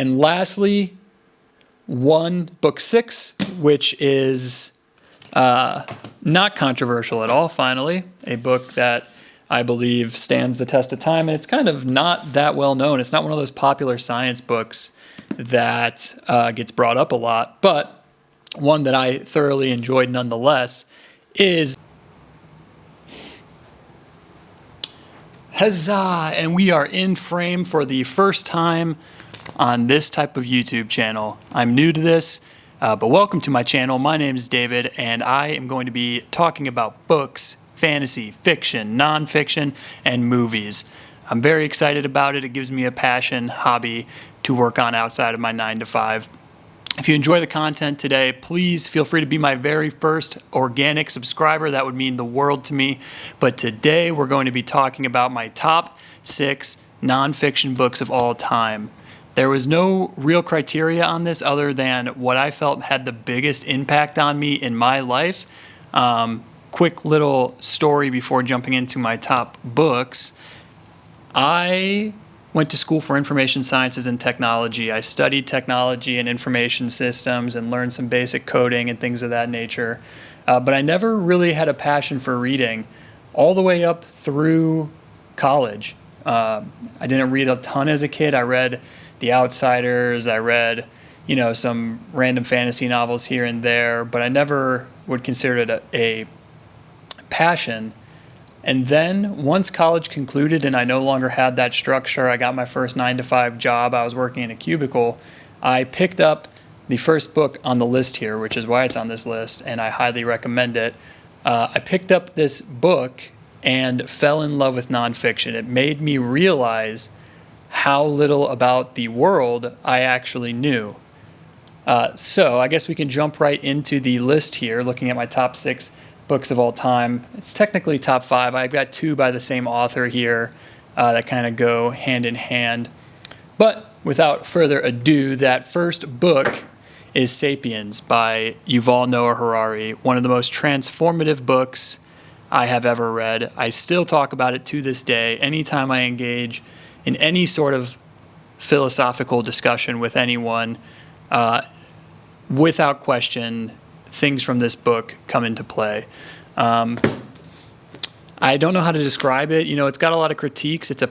And lastly, book 6, which is not controversial at all, finally. A book that I believe stands the test of time, and it's kind of not that well known. It's not one of those popular science books that gets brought up a lot, but one that I thoroughly enjoyed nonetheless is Huzzah! And we are in frame for the first time on this type of YouTube channel. I'm new to this, but welcome to my channel. My name is David, and I am going to be talking about books, fantasy, fiction, nonfiction, and movies. I'm very excited about it. It gives me a passion, hobby to work on outside of my 9-to-5. If you enjoy the content today, please feel free to be my very first organic subscriber. That would mean the world to me. But today we're going to be talking about my top 6 nonfiction books of all time. There was no real criteria on this other than what I felt had the biggest impact on me in my life. Quick little story before jumping into my top books. I went to school for information sciences and technology. I studied technology and information systems and learned some basic coding and things of that nature. But I never really had a passion for reading all the way up through college. I didn't read a ton as a kid. I read The Outsiders. I read, some random fantasy novels here and there, but I never would consider it a passion. And then once college concluded and I no longer had that structure, I got my first 9-to-5 job. I was working in a cubicle. I picked up the first book on the list here, which is why it's on this list, and I highly recommend it. I picked up this book and fell in love with nonfiction. It made me realize how little about the world I actually knew. So I guess we can jump right into the list here, looking at my top 6 books of all time. It's technically top 5. I've got 2 by the same author here that kind of go hand in hand. But without further ado, that first book is Sapiens by Yuval Noah Harari, one of the most transformative books I have ever read. I still talk about it to this day. Anytime I engage in any sort of philosophical discussion with anyone, without question, things from this book come into play. I don't know how to describe it. It's got a lot of critiques. It's a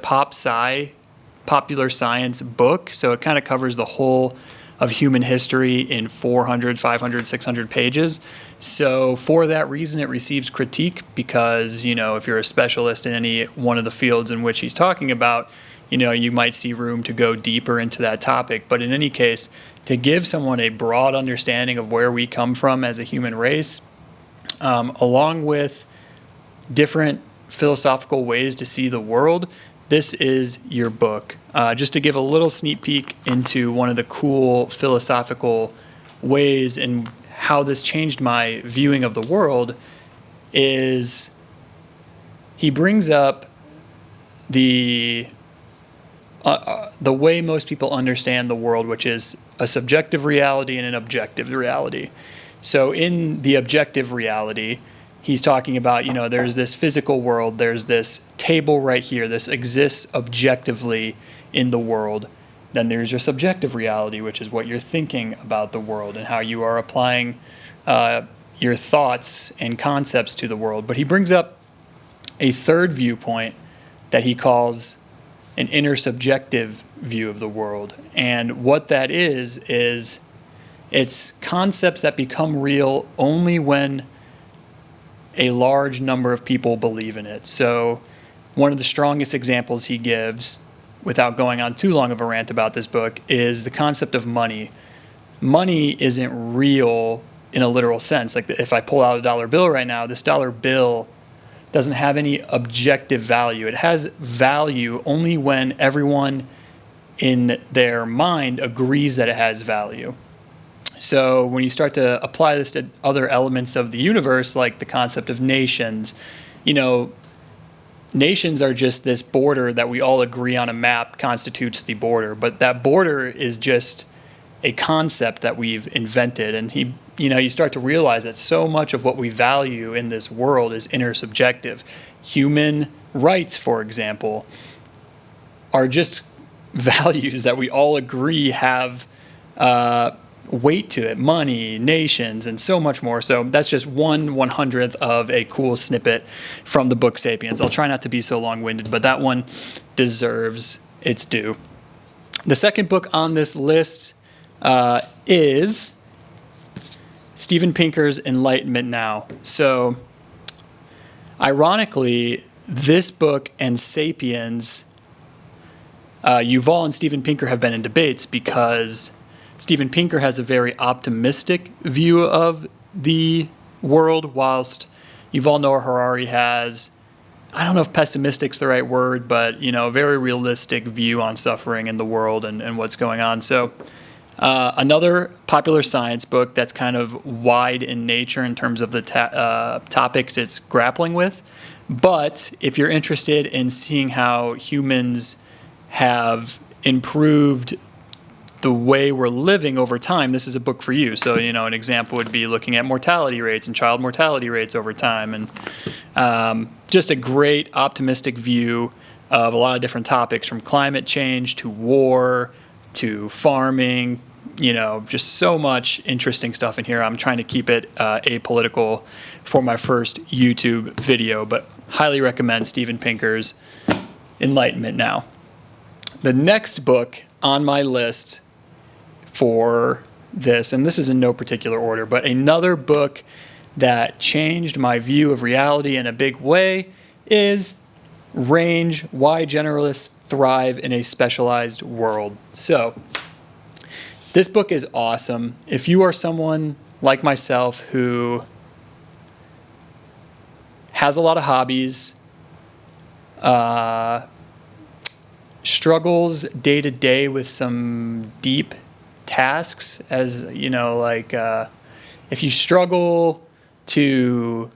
popular science book, so it kind of covers the whole of human history in 400, 500, 600 pages. So for that reason, it receives critique because, if you're a specialist in any one of the fields in which he's talking about, you might see room to go deeper into that topic. But in any case, to give someone a broad understanding of where we come from as a human race, along with different philosophical ways to see the world, this is your book. Just to give a little sneak peek into one of the cool philosophical ways and how this changed my viewing of the world is he brings up the way most people understand the world, which is a subjective reality and an objective reality. So in the objective reality, he's talking about, there's this physical world, there's this table right here, this exists objectively in the world. Then there's your subjective reality, which is what you're thinking about the world and how you are applying your thoughts and concepts to the world. But he brings up a third viewpoint that he calls an intersubjective view of the world. And what that is it's concepts that become real only when a large number of people believe in it. So one of the strongest examples he gives, without going on too long of a rant about this book, is the concept of money. Money isn't real in a literal sense. Like if I pull out a dollar bill right now, this dollar bill doesn't have any objective value. It has value only when everyone in their mind agrees that it has value. So when you start to apply this to other elements of the universe, like the concept of nations, nations are just this border that we all agree on a map constitutes the border. But that border is just a concept that we've invented. And you start to realize that so much of what we value in this world is intersubjective. Human rights, for example, are just values that we all agree have weight to it: money, nations, and so much more. So that's just 1/100th of a cool snippet from the book Sapiens. I'll try not to be so long-winded, but that one deserves its due. The second book on this list is Steven Pinker's Enlightenment Now. So ironically, this book and Sapiens, Yuval and Steven Pinker have been in debates because Steven Pinker has a very optimistic view of the world, whilst Yuval Noah Harari has, I don't know if pessimistic's the right word, but a very realistic view on suffering in the world and what's going on. So another popular science book that's kind of wide in nature in terms of the topics it's grappling with. But if you're interested in seeing how humans have improved the way we're living over time, this is a book for you. So, an example would be looking at mortality rates and child mortality rates over time, and just a great optimistic view of a lot of different topics, from climate change to war to farming, just so much interesting stuff in here. I'm trying to keep it apolitical for my first YouTube video, but highly recommend Steven Pinker's Enlightenment Now. The next book on my list for this, and this is in no particular order, but another book that changed my view of reality in a big way, is Range: Why Generalists Thrive in a Specialized World. So this book is awesome. If you are someone like myself who has a lot of hobbies, struggles day to day with some deep tasks, as if you struggle to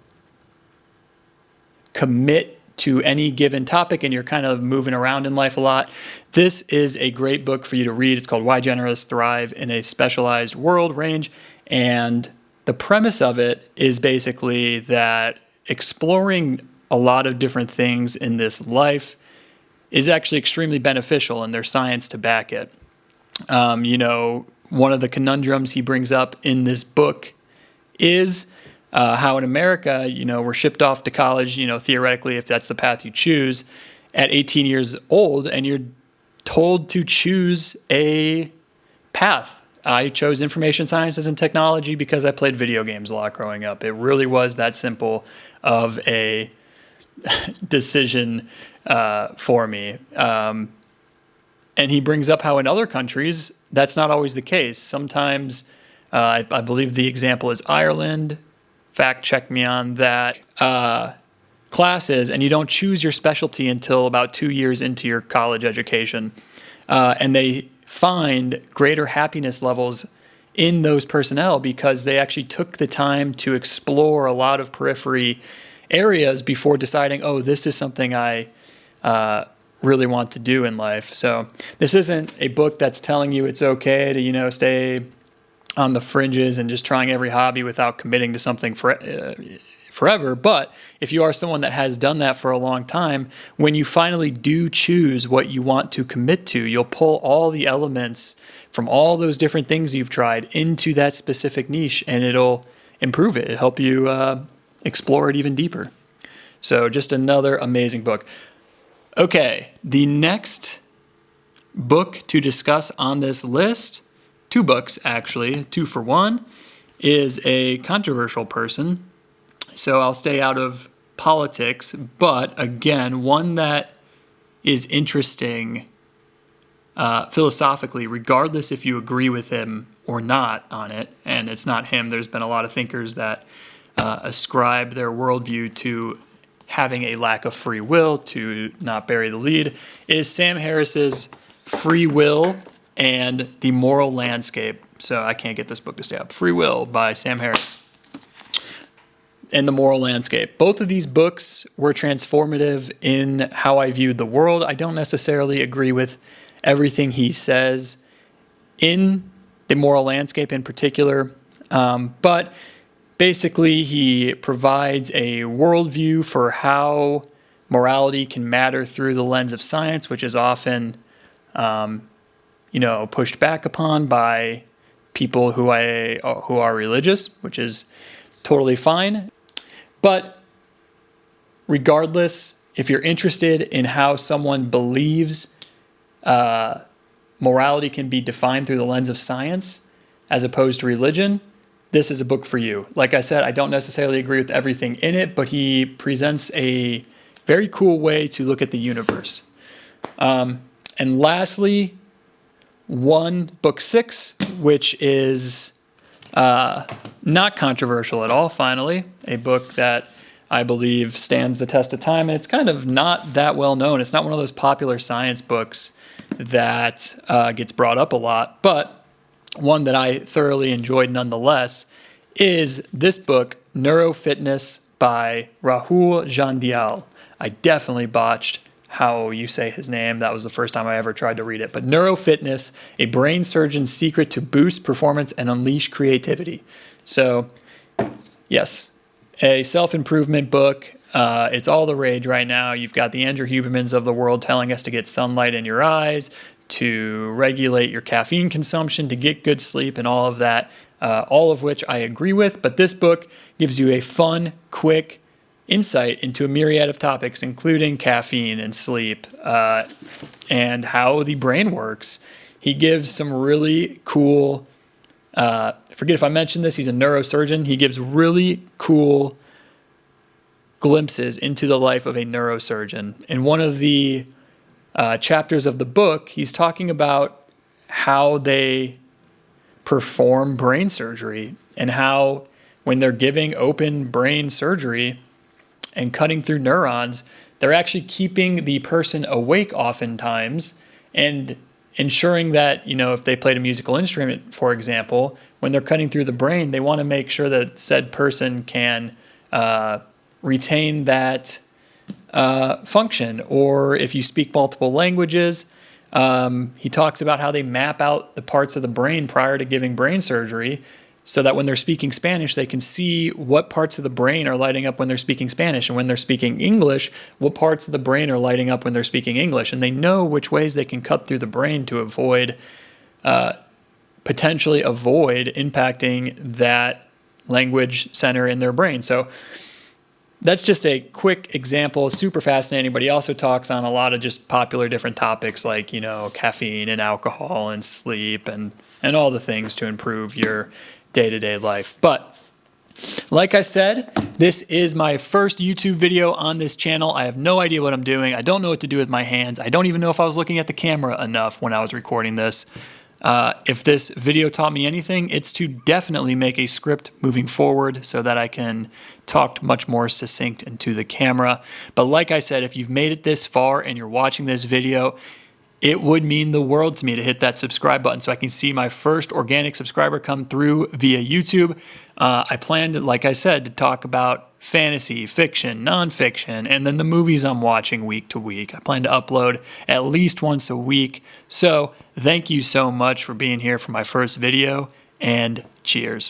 commit to any given topic and you're kind of moving around in life a lot, this is a great book for you to read. It's called Why Generalists Thrive in a Specialized World, Range. And the premise of it is basically that exploring a lot of different things in this life is actually extremely beneficial, and there's science to back it. One of the conundrums he brings up in this book is how in America, we're shipped off to college, theoretically, if that's the path you choose, at 18 years old, and you're told to choose a path. I chose information sciences and technology because I played video games a lot growing up. It really was that simple of a decision for me. And he brings up how in other countries, that's not always the case. Sometimes, I believe the example is Ireland. Fact check me on that. Classes, and you don't choose your specialty until about 2 years into your college education. And they find greater happiness levels in those personnel because they actually took the time to explore a lot of periphery areas before deciding, oh, this is something I really want to do in life. So this isn't a book that's telling you it's okay to, stay on the fringes and just trying every hobby without committing to something forever. But if you are someone that has done that for a long time, when you finally do choose what you want to commit to, you'll pull all the elements from all those different things you've tried into that specific niche, and it'll improve it. It'll help you explore it even deeper. So just another amazing book. Okay, the next book to discuss on this list, 2 books actually, 2 for 1, is a controversial person. So I'll stay out of politics, but again, one that is interesting philosophically, regardless if you agree with him or not on it. And it's not him. There's been a lot of thinkers that ascribe their worldview to having a lack of free will, to not bury the lead, is Sam Harris's Free Will and the Moral Landscape. So I can't get this book to stay up. Free Will by Sam Harris and the Moral Landscape. Both of these books were transformative in how I viewed the world. I don't necessarily agree with everything he says in the Moral Landscape in particular, but basically he provides a worldview for how morality can matter through the lens of science, which is often pushed back upon by people who are religious, which is totally fine. But regardless, if you're interested in how someone believes morality can be defined through the lens of science as opposed to religion, this is a book for you. Like I said, I don't necessarily agree with everything in it, but he presents a very cool way to look at the universe. And lastly, book 6, which is not controversial at all, finally, a book that I believe stands the test of time, and it's kind of not that well known. It's not one of those popular science books that gets brought up a lot, but one that I thoroughly enjoyed nonetheless is this book, Neurofitness by Rahul Jandial. I definitely botched how you say his name. That was the first time I ever tried to read it. But Neurofitness, a brain surgeon's secret to boost performance and unleash creativity. So, yes, a self-improvement book. It's all the rage right now. You've got the Andrew Hubermans of the world telling us to get sunlight in your eyes, to regulate your caffeine consumption, to get good sleep, and all of that, all of which I agree with. But this book gives you a fun, quick insight into a myriad of topics, including caffeine and sleep, and how the brain works. He gives some really cool, forget if I mentioned this, he's a neurosurgeon. He gives really cool glimpses into the life of a neurosurgeon. In one of the chapters of the book, he's talking about how they perform brain surgery and how when they're giving open brain surgery and cutting through neurons, they're actually keeping the person awake oftentimes and ensuring that, if they played a musical instrument, for example, when they're cutting through the brain, they want to make sure that said person can retain that function. Or if you speak multiple languages, he talks about how they map out the parts of the brain prior to giving brain surgery so that when they're speaking Spanish, they can see what parts of the brain are lighting up when they're speaking Spanish. And when they're speaking English, what parts of the brain are lighting up when they're speaking English. And they know which ways they can cut through the brain to potentially avoid impacting that language center in their brain. So that's just a quick example, super fascinating, but he also talks on a lot of just popular different topics like, caffeine and alcohol and sleep and all the things to improve your day-to-day life. But like I said, this is my first YouTube video on this channel. I have no idea what I'm doing. I don't know what to do with my hands. I don't even know if I was looking at the camera enough when I was recording this. If this video taught me anything, it's to definitely make a script moving forward so that I can talk much more succinct into the camera. But like I said, if you've made it this far and you're watching this video, it would mean the world to me to hit that subscribe button so I can see my first organic subscriber come through via YouTube. I plan to, like I said, to talk about fantasy, fiction, nonfiction, and then the movies I'm watching week to week. I plan to upload at least once a week. So thank you so much for being here for my first video, and cheers.